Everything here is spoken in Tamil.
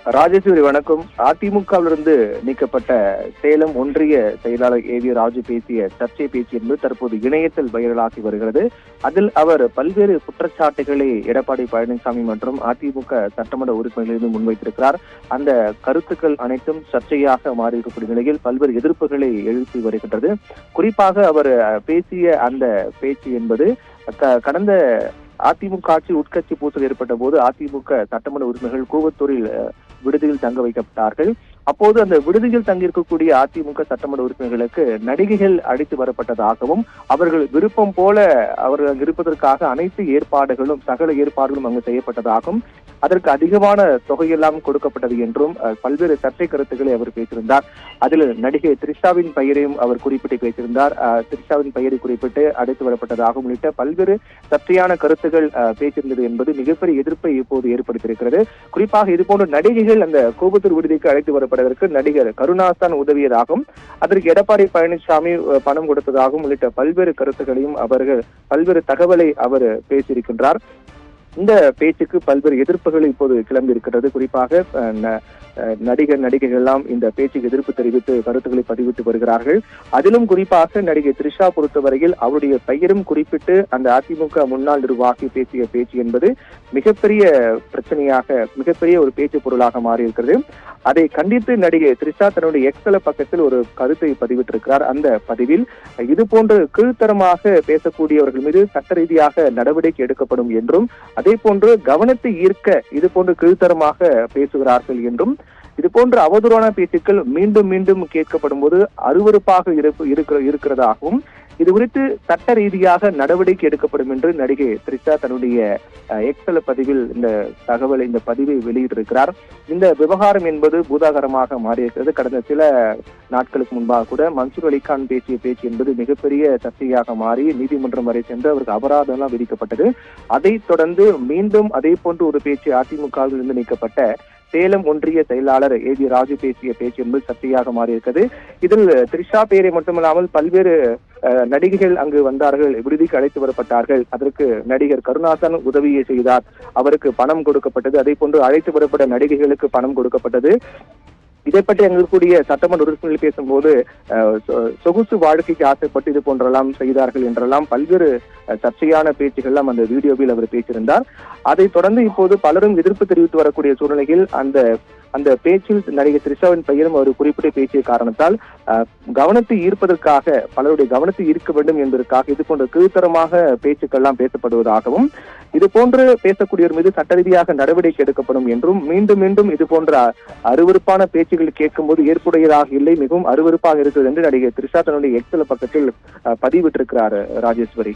ராஜேஸ்வரி வணக்கம். அதிமுகவிலிருந்து நீக்கப்பட்ட சேலம் ஒன்றிய செயலாளர் ஏவி ராஜு பேசிய சர்ச்சை பேச்சு என்பது தற்போது இணையத்தில் வைரலாகி வருகிறது. அதில் அவர் பல்வேறு குற்றச்சாட்டுகளை எடப்பாடி பழனிசாமி மற்றும் அதிமுக சட்டமன்ற உறுப்பினர்களிடம் முன்வைத்திருக்கிறார். அந்த கருத்துக்கள் அனைத்தும் சர்ச்சையாக மாறியிருக்கக்கூடிய நிலையில் பல்வேறு எதிர்ப்புகளை எழுப்பி வருகின்றது. குறிப்பாக அவர் பேசிய அந்த பேச்சு என்பது கடந்த அதிமுக ஆட்சி உட்கட்சி பூசல் ஏற்பட்ட போது அதிமுக சட்டமன்ற உறுப்பினர்கள் கூவத்தூரில் விடுதியில் தங்க வைக்கப்பட்டார்கள். அப்போது அந்த விடுதியில் தங்கியிருக்கக்கூடிய அதிமுக சட்டமன்ற உறுப்பினர்களுக்கு நடிகைகள் அழைத்து வரப்பட்டதாகவும் அவர்கள் விருப்பம் போல அவர்கள் இருப்பதற்காக அனைத்து ஏற்பாடுகளும் சகல ஏற்பாடுகளும் அங்கு செய்யப்பட்டதாகவும் அதற்கு அதிகமான தொகையெல்லாம் கொடுக்கப்பட்டது என்றும் பல்வேறு சர்ச்சை கருத்துக்களை அவர் பேசியிருந்தார். அதில் நடிகை த்ரிஷாவின் பெயரையும் அவர் குறிப்பிட்டு பேசியிருந்தார். த்ரிஷாவின் பெயரை குறிப்பிட்டு அழைத்து வரப்பட்டதாகவும் உள்ளிட்ட பல்வேறு சர்ச்சையான கருத்துக்கள் பேசியிருந்தது என்பது மிகப்பெரிய எதிர்ப்பை இப்போது ஏற்படுத்தியிருக்கிறது. குறிப்பாக இதுபோன்ற நடிகைகள் அந்த கூவத்தூர் விடுதிக்கு அழைத்து வரப்படுவதற்கு நடிகர் கருணாஸ் உதவியதாகவும் அதற்கு எடப்பாடி பழனிசாமி பணம் கொடுத்ததாகவும் உள்ளிட்ட பல்வேறு கருத்துக்களையும் அவர்கள் பல்வேறு தகவலை அவர் பேசியிருக்கின்றார். இந்த பேச்சுக்கு பல்வேறு எதிர்ப்புகள் இப்போது கிளம்பி இருக்கிறது. குறிப்பாக நடிகைகள் எல்லாம் இந்த பேச்சுக்கு எதிர்ப்பு தெரிவித்து கருத்துக்களை பதிவிட்டு வருகிறார்கள். அதிலும் குறிப்பாக நடிகை த்ரிஷா பொறுத்தவரையில் அவருடைய பெயரும் குறிப்பிட்டு அந்த அதிமுக முன்னாள் நிர்வாகி பேசிய பேச்சு என்பது மிகப்பெரிய பிரச்சனையாக மிகப்பெரிய ஒரு பேச்சு பொருளாக மாறியிருக்கிறது. அதை கண்டித்து நடிகை த்ரிஷா தன்னுடைய எக்ஸல பக்கத்தில் ஒரு கருத்தை பதிவிட்டிருக்கிறார். அந்த பதிவில் இது போன்று கீழ்த்தரமாக பேசக்கூடியவர்கள் மீது சட்ட ரீதியாக நடவடிக்கை எடுக்கப்படும் என்றும் அதே போன்று கவனத்தை ஈர்க்க இது போன்று கீழ்த்தரமாக பேசுகிறார்கள் என்றும் இது போன்ற அவதூறான பேச்சுக்கள் மீண்டும் மீண்டும் கேட்கப்படும் போது அருவருப்பாக இருக்கிறதாகவும் இது குறித்து சட்ட ரீதியாக நடவடிக்கை எடுக்கப்படும் என்று நடிகை த்ரிஷா தன்னுடைய எக்ஸல பதிவில் இந்த பதிவை வெளியிட்டிருக்கிறார். இந்த விவகாரம் என்பது பூதாகரமாக மாறியிருக்கிறது. கடந்த சில நாட்களுக்கு முன்பாக கூட மன்சூர் அலிகான் பேசிய பேச்சு என்பது மிகப்பெரிய சர்ச்சையாக மாறி நீதிமன்றம் வரை சென்று அவருக்கு அபராதம் எல்லாம் விதிக்கப்பட்டது. அதைத் தொடர்ந்து மீண்டும் அதே போன்று ஒரு பேச்சு அதிமுகவில் இருந்து நீக்கப்பட்ட சேலம் ஒன்றிய செயலாளர் ஏவி ராஜு பேசிய பேச்சு என்பது சர்ச்சையாக மாறியிருக்கிறது. இதில் த்ரிஷா பெயரை மட்டுமல்லாமல் பல்வேறு நடிகைகள் அங்கு வந்தார்கள், விடுதிக்கு அழைத்து வரப்பட்டார்கள். அதற்கு நடிகர் கருணாசன் உதவியை செய்தார், அவருக்கு பணம் கொடுக்கப்பட்டது. அதே போன்று அழைத்து வரப்பட்ட நடிகைகளுக்கு பணம் கொடுக்கப்பட்டது. இதை பற்றி அங்கு இருக்கக்கூடிய சட்டமன்ற உறுப்பினர்கள் பேசும்போது சொகுசு வாழ்க்கைக்கு ஆசைப்பட்டு இது போன்றெல்லாம் செய்தார்கள் என்றெல்லாம் பல்வேறு சர்ச்சையான பேச்சுகள்லாம் அந்த வீடியோவில் அவர் பேசியிருந்தார். அதைத் தொடர்ந்து இப்போது பலரும் எதிர்ப்பு தெரிவித்து வரக்கூடிய சூழ்நிலையில் அந்த பேச்சில் நடிகை த்ரிஷாவின் பெயரும் அவர் குறிப்பிட்டு பேசிய காரணத்தால் கவனத்தை ஈர்ப்பதற்காக பலருடைய கவனத்தை ஈர்க்க வேண்டும் என்பதற்காக இது போன்ற கீழ்த்தரமாக பேச்சுக்கள்லாம் பேசப்படுவதாகவும் இது போன்று பேசக்கூடியவர் மீது சட்ட ரீதியாக நடவடிக்கை எடுக்கப்படும் என்றும் மீண்டும் மீண்டும் இது போன்ற அருவருப்பான பேச்சுகள் கேட்கும் போது ஏற்புடையதாக இல்லை, மிகவும் அருவருப்பாக இருக்கிறது என்று நடிகை த்ரிஷா தன்னுடைய எக்ஸல பக்கத்தில் பதிவிட்டிருக்கிறார். ராஜேஸ்வரி.